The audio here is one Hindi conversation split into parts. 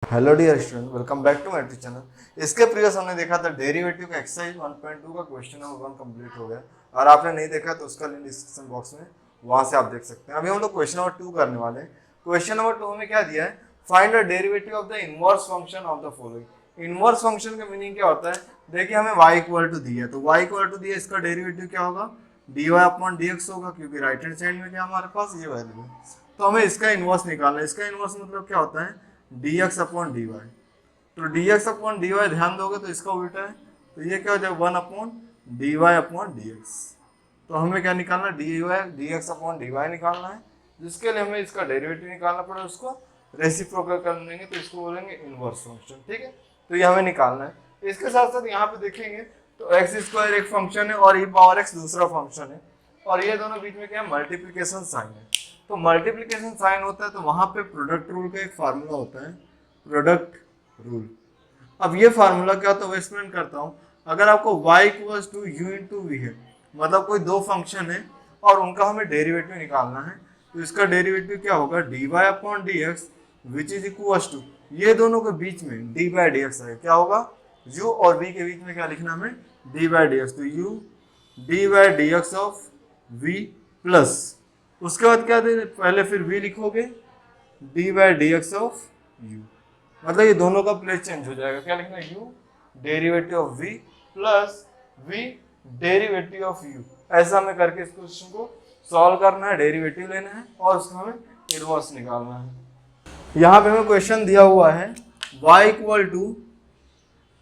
Hello dear student, welcome back to matric channel. इसके प्रीवियस हमने देखा था डेरिवेटिव का एक्सरसाइज 1.2 का क्वेश्चन नंबर 1 कंप्लीट हो गया। और आपने नहीं देखा तो उसका लिंक डिस्क्रिप्शन बॉक्स में वहां से आप देख सकते हैं। अभी हम लोग क्वेश्चन नंबर 2 करने वाले हैं। क्वेश्चन नंबर 2 में क्या दिया है, find the derivative of the inverse function of the following. Inverse function का मीनिंग क्या होता है, देखिए हमें y इक्वल टू दिया है, तो y इक्वल टू दिया, इसका डेरिवेटिव क्या होगा, dy अपॉन dx होगा, क्योंकि राइट हैंड साइड में क्या हमारे पास ये वैल्यू है। तो हमें इसका इनवर्स निकालना है। इसका इनवर्स मतलब क्या होता है, dx अपॉन dy। तो dx अपॉन डी वाई ध्यान दोगे तो इसका उल्टा है, तो ये क्या हो जाएगा, 1 upon D Y upon D x. तो हमें क्या निकालना है, D Y D x upon D Y निकालना है, जिसके लिए हमें इसका डेरिवेटिव निकालना पड़ेगा। उसको रेसिप्रोकल कर लेंगे तो इसको बोलेंगे इनवर्स फंक्शन। ठीक है, तो ये हमें निकालना है। इसके साथ साथ यहाँ पे देखेंगे तो एक्स स्क्वायर एक फंक्शन है और ई पावर एक्स दूसरा फंक्शन है, और ये दोनों बीच में क्या है, मल्टीप्लीकेशन साइन है। तो मल्टीप्लीकेशन साइन होता है तो वहां पे प्रोडक्ट रूल का एक फार्मूला होता है, प्रोडक्ट रूल। अब ये फार्मूला क्या होता है वो एक्सप्लेन करता हूँ। अगर आपको y equals to U into V है, मतलब कोई दो फंक्शन है और उनका हमें डेरिवेटिव निकालना है, तो इसका डेरिवेटिव क्या होगा, D Y upon D x which is equals to, ये दोनों के बीच में डी बाई डी एक्स है, क्या होगा, u और v के बीच में क्या लिखना हमें, डी बाई डी एक्स। तो u D by d x of v plus, उसके बाद क्या दे, पहले फिर v लिखोगे, D by d x of u। मतलब ये दोनों का प्लेस चेंज हो जाएगा, क्या लिखना है, u derivative of v plus v derivative of u। ऐसा हमें करके इस क्वेश्चन को सॉल्व करना है, डेरिवेटिव लेना है और उसका हमें इनवर्स निकालना है। यहाँ पे हमें क्वेश्चन दिया हुआ है y equal to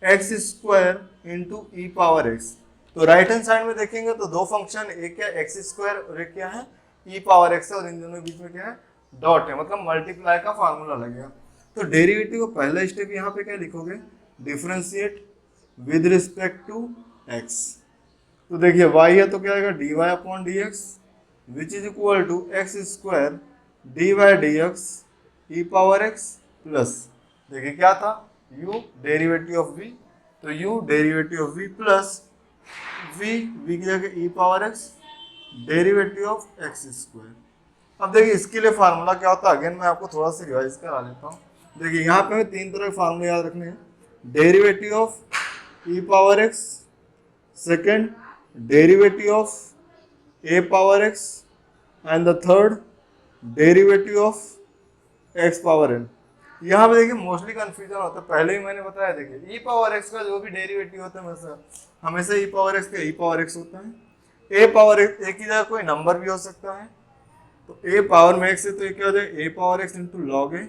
x square into e power x. तो राइट हैंड साइड में देखेंगे तो दो फंक्शन, एक क्या एक्स स्क्वायर और एक क्या है ई पावर एक्स है, और इन दोनों के बीच में क्या है, डॉट है, मतलब मल्टीप्लाई का फार्मूला लगेगा। तो डेरिवेटिव का पहला स्टेप यहाँ पे क्या लिखोगे, differentiate with respect to x. तो देखिए y है तो क्या आएगा, d Y upon D x which is equal to x square d Y D x e power x plus, देखिए क्या था, u डेरिवेटिव ऑफ v, तो u derivative of v plus v की जगह e power x derivative of x square. अब देखिए इसके लिए फार्मूला क्या होता है, अगेन मैं आपको थोड़ा सा रिवाइज करा देता हूँ। देखिए यहाँ पे हमें तीन तरह के फार्मूले याद रखने हैं, derivative of e power x, second derivative of a power x, and the third derivative of x power n। यहाँ पे देखिए मोस्टली कंफ्यूजन होता है, पहले ही मैंने बताया। देखिए ई पावर एक्स का जो भी डेरिवेटिव होता है हमेशा ई पावर एक्स का ई पावर एक्स होता है। ए पावर एक्स एक ही जगह कोई नंबर भी हो सकता है, तो ए पावर में एक्स है तो ये क्या हो जाएगा, a power x into log a.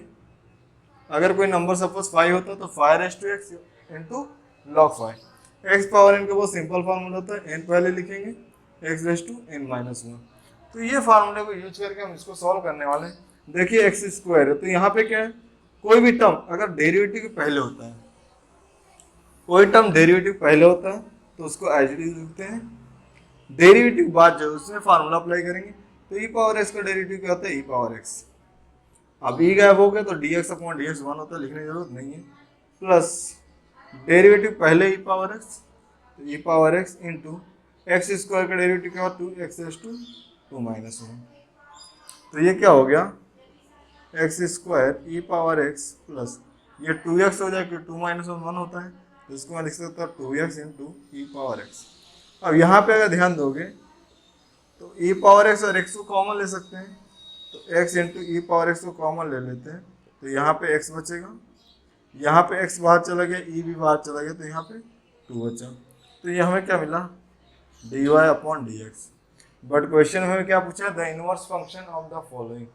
अगर कोई नंबर सपोज 5 होता है तो 5 into log 5। X power n का बहुत सिंपल फार्मूला होता है, एन पहले लिखेंगे, x raise to n minus 1। तो ये फार्मूले को यूज करके हम इसको सॉल्व करने वाले हैं। देखिए एक्स स्क्वायर है तो यहाँ पे क्या है, कोई भी टर्म अगर डेरिवेटिव के पहले होता है, कोई टर्म डेरिवेटिव पहले होता है तो उसको एज इट इज लिखते हैं, डेरिवेटिव बाद जो उसमें फार्मूला अप्लाई करेंगे। तो ई पावर एक्स का डेरिवेटिव क्या होता है, ई पावर एक्स। अब ई गायब हो गया तो D x upon D x 1 होता है, लिखने की जरूरत नहीं है, प्लस डेरिवेटिव पहले ई पावर एक्स, तो e power x into x square का डेरिवेटिव क्या होता है, 2x रेस टू 2 माइनस 1। तो ये क्या हो गया, एक्स स्क्वायर ई पावर एक्स प्लस ये 2x हो जाएगा, 2 माइनस 1 होता है, तो इसको मैं लिख सकता हूँ 2x into e power x. अब यहाँ पे अगर ध्यान दोगे तो ई पावर एक्स और एक्स को कॉमन ले सकते हैं, तो x into e power x को कॉमन ले लेते हैं, तो यहाँ पे x बचेगा, यहाँ पे x बाहर चला गया, e भी बाहर चला गया, तो यहाँ पे 2 बचा। तो ये हमें क्या मिला, d Y upon D x. But question में क्या पूछा, the inverse function of the following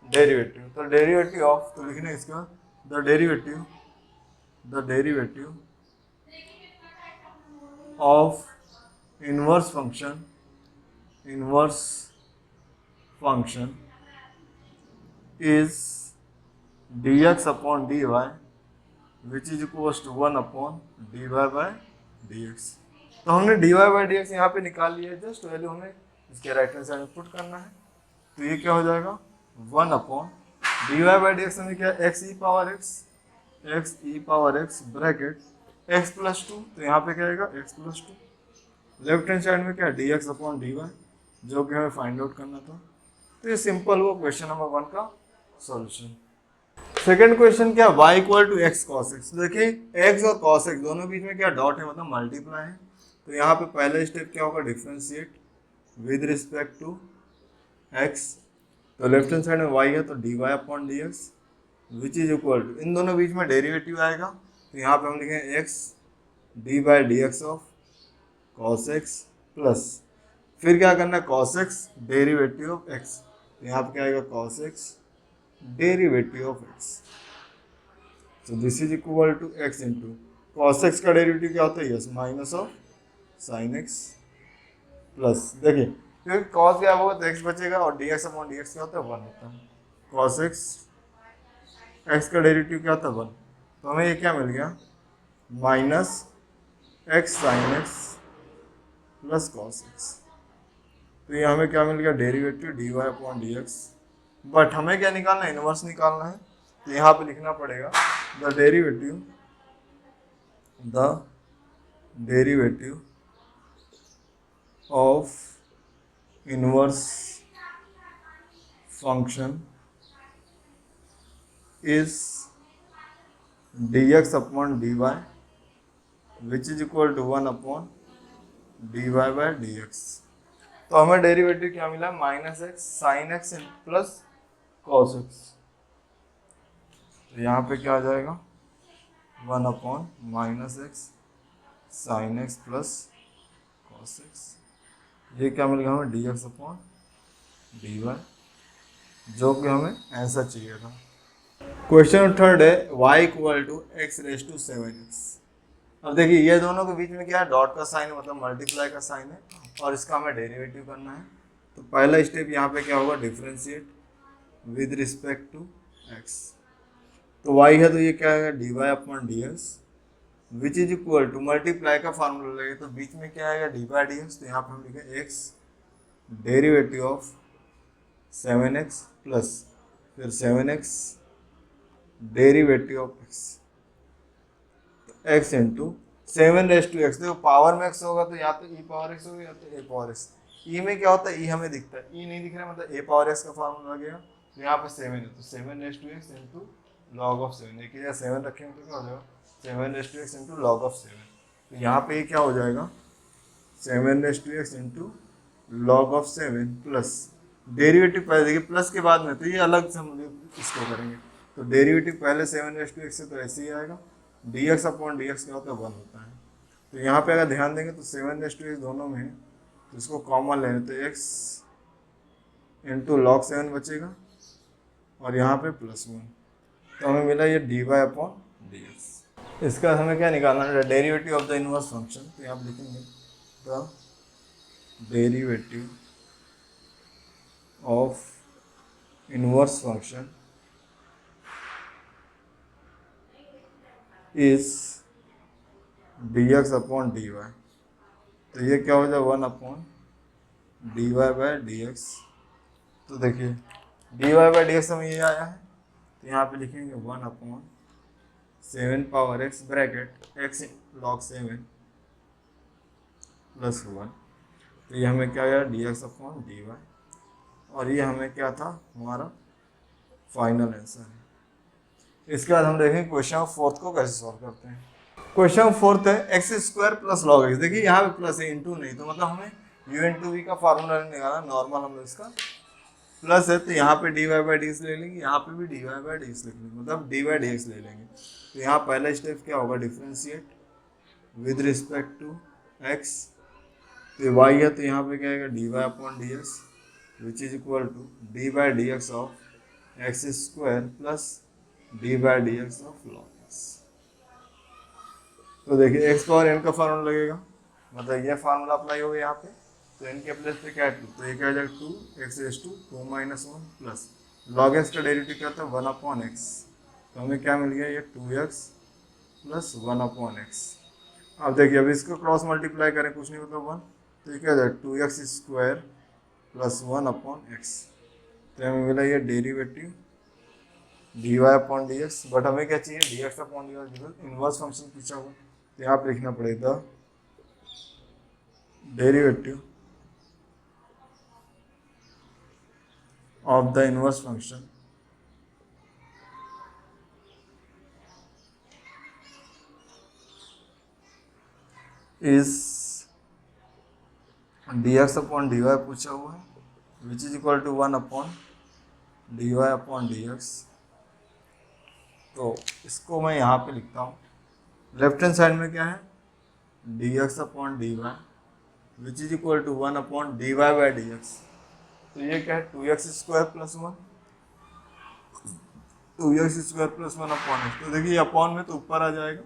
derivative. तो डेरिवेटिव ऑफ, तो लिखने इसका the derivative of inverse function is dx upon dy which is equals to 1 upon dy by dx। तो हमने dy बाय dx यहाँ पे निकाल लिया है, जस्ट वैल्यू हमें इसके राइट हैंड साइड में पुट करना है। तो ये क्या हो जाएगा, 1 upon dy by d x में क्या, x e power x bracket x plus 2, तो यहाँ पे क्या आएगा, x plus 2। Left hand side में क्या, d x upon D y, जो कि हमें फाइंड आउट करना था। तो ये सिंपल वो क्वेश्चन नंबर 1 का सॉल्यूशन। सेकंड क्वेश्चन क्या, y equal to x cos x. देखिए x और cos x दोनों बीच में क्या डॉट है, मतलब मल्टीप्लाई है। तो यहाँ पे पहला स्टेप क्या होगा, differentiate with respect to x। तो लेफ्ट हैंड साइड में y है तो dy upon D x which is equal to, इन दोनों बीच में डेरिवेटिव आएगा तो यहाँ पे हम लिखेंगे x d by d x of cos x plus, फिर क्या करना है cos x derivative of x, तो यहाँ पे क्या आएगा cos x derivative of x। तो this is equal to x into cos x का डेरिवेटिव क्या होता है, yes minus of sine x plus, देखिए क्योंकि कॉस क्या होगा तो एक्स बचेगा और d x upon D x क्या होता है 1 होता है। कॉस एक्स एक्स का डेरिवेटिव क्या होता है 1, तो हमें ये क्या मिल गया minus x sine x plus cos x. तो ये हमें क्या मिल गया derivative d Y upon D x. But हमें क्या निकालना है, इनवर्स निकालना है। तो यहाँ पे लिखना पड़ेगा the derivative of inverse function is dx upon dy which is equal to 1 upon dy by dx। तो हमें डेरिवेटिव क्या मिला, minus x sine x plus cos x. तो यहाँ पे क्या आ जाएगा 1 upon minus x sine x plus cos x. ये क्या मिल गया हमें d x upon D y, जो कि हमें ऐसा चाहिए था। क्वेश्चन थर्ड है y equal to x raise to 7x। अब देखिए ये दोनों के बीच में क्या है, डॉट का साइन है, मतलब मल्टीप्लाई का साइन है, और इसका हमें डेरिवेटिव करना है। तो पहला स्टेप यहाँ पे क्या होगा, differentiate with respect to x। तो y है तो ये क्या है D Y upon D x which is equal to multiply का फार्मूला लगे तो बीच में क्या आएगा डी बाई डी एक्स। तो यहाँ पे हम लिखे x derivative of 7x plus फिर 7x derivative of x, x into 7 raise to x. देखो पावर में x होगा तो या तो e पावर x होगा या तो a पावर x। e में क्या होता है, e हमें दिखता है, e नहीं दिख रहा मतलब a पावर x का फार्मूला लगेगा। तो यहाँ पे 7 है तो 7 raise to x into log of 7, देखिए 7 रखेंगे तो क्या हो जाएगा 7 raise to x into log of 7। तो यहाँ पे क्या हो जाएगा 7 raise to x into log of 7 plus derivative पहले देखिए प्लस के बाद में, तो ये अलग से हम इसको करेंगे। तो डेरिवेटिव पहले 7 रेस टू एक्स से तो ऐसे ही आएगा, D x upon D x क्या होता है 1 होता है। तो यहाँ पे अगर ध्यान देंगे तो 7 रेस टू एक्स दोनों में है, तो इसको कॉमन लेंगे तो एक्स इंटू लॉग 7 बचेगा और यहाँ पे प्लस 1, तो हमें मिला ये d Y upon D x. इसका हमें क्या निकालना है, derivative of the inverse function. तो यहाँ पे लिखेंगे the derivative of inverse function is dx upon dy। तो ये क्या हो जाए 1 upon dy by d x. तो देखिए dy बाई डी एक्स हमें ये आया है, तो यहाँ पे लिखेंगे 1 upon 7 power x bracket x log 7 plus 1। तो ये हमें क्या आया dx अपॉन dy, और ये हमें क्या था हमारा फाइनल आंसर है। इसके बाद हम देखेंगे क्वेश्चन फोर्थ को कैसे सॉल्व करते हैं। क्वेश्चन फोर्थ है x square plus log x. देखिए यहाँ पे प्लस है इंटू नहीं, तो मतलब हमें यू इंटू वी का फार्मूला निकालना, नॉर्मल हम लोग इसका प्लस है तो यहाँ पे d y by d x ले लेंगे, यहाँ पे भी d y by d x लिख लेंगे, मतलब डी वाई डी एक्स ले लेंगे। तो यहाँ पहला स्टेप क्या होगा, differentiate with respect to x. तो वाई है तो यहाँ पे क्या आएगा d Y upon D x which is equal to d by d x of x square plus d by d x of log x. तो देखिए एक्स पावर एन का फार्मूला लगेगा, मतलब ये फार्मूला अप्लाई होगा यहाँ पे। तो इनके प्लेस पे क्या है 2, तो ये क्या आ जाएगा 2 x raise to 2 minus 1 plus log x का डेरिवेटिव क्या था 1 अपॉन एक्स। तो हमें क्या मिल गया ये 2x प्लस 1 अपॉन एक्स। अब देखिए अब इसको क्रॉस मल्टीप्लाई करें, कुछ नहीं मतलब 1, तो ये क्या आ जाएगा 2x square plus 1 upon x. तो हमें मिला ये derivative d Y upon D x. But हमें क्या चाहिए d x upon D y, inverse function पूछा हुआ। तो यहाँ पे लिखना पड़ेगा derivative of the inverse function is dx upon dy पूछा हुआ है, which is equal to 1 upon dy upon dx। तो इसको मैं यहाँ पे लिखता हूँ, लेफ्ट हैंड साइड में क्या है, dx upon dy which is equal to 1 upon dy by dx। तो ये क्या है, 2x square plus 1, 2x square plus 1 upon x। तो देखिए अपॉन में तो ऊपर आ जाएगा,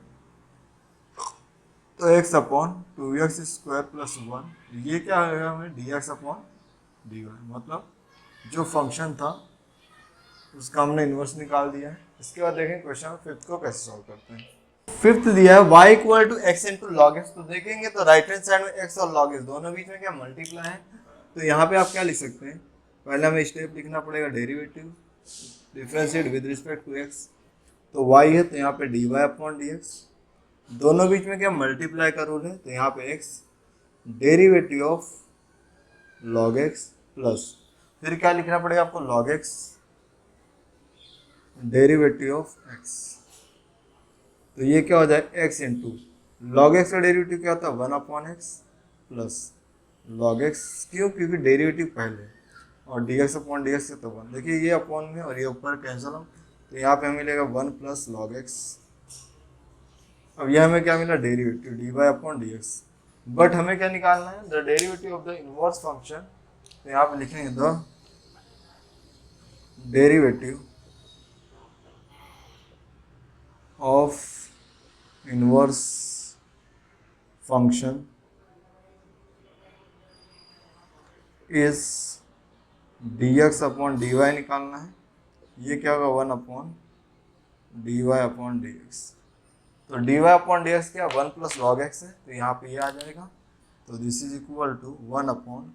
तो x upon 2x square plus 1, ये क्या आएगा हमें dx अपॉन dy। मतलब जो फंक्शन था उसका हमने इन्वर्स निकाल दिया है। इसके बाद देखें क्वेश्चन फिफ्थ को कैसे सॉल्व करते हैं। फिफ्थ दिया है y equal to x into log x. तो देखेंगे तो राइट हैंड साइड में x और log x दोनों बीच में क्या मल्टीप्लाई है, तो यहाँ पे आप क्या लिख सकते हैं, पहले हमें स्टेप लिखना पड़ेगा derivative, differentiate with respect to x। तो y है तो यहाँ पे dy अपॉन dx, दोनों बीच में क्या मल्टीप्लाई का रूल है, तो यहाँ पे x derivative of log x plus फिर क्या लिखना पड़ेगा आपको, log x derivative of x। तो ये क्या हो जाए x इंटू लॉग एक्स का डेरिवेटिव क्या होता है 1 upon x plus log x, क्यों, क्योंकि डेरिवेटिव पहले और dx अपॉन dx से तो 1। देखिए ये अपॉन में और ये ऊपर कैंसिल हो, तो यहाँ पे हमें मिलेगा 1 प्लस लॉग एक्स। अब यह हमें क्या मिला, derivative dy upon dx। But हमें क्या निकालना है, the derivative of the inverse function. तो यहाँ पे लिखेंगे the derivative of inverse function is dx upon dy निकालना है। ये क्या होगा 1 अपॉन dy अपॉन dx। तो dy अपॉन dx क्या 1 प्लस लॉग एक्स है, तो यहाँ पे ये आ जाएगा। तो this is equal to 1 upon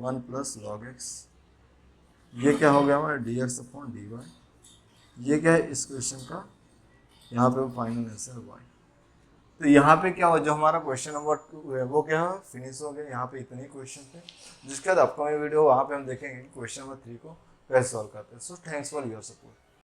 1 plus log x. ये क्या हो गया हमारा dx अपॉन dy। ये क्या है इस क्वेश्चन का, यहाँ पे फाइनल आंसर y। तो यहाँ पे क्या हो, जो हमारा क्वेश्चन नंबर 2 है वो क्या है फिनिश हो गया। यहाँ पे इतने ही क्वेश्चन थे, जिसके बाद अपकमिंग वीडियो वहाँ पे हम देखेंगे क्वेश्चन नंबर 3 को कैसे सॉल्व करते हैं। So thanks for your support.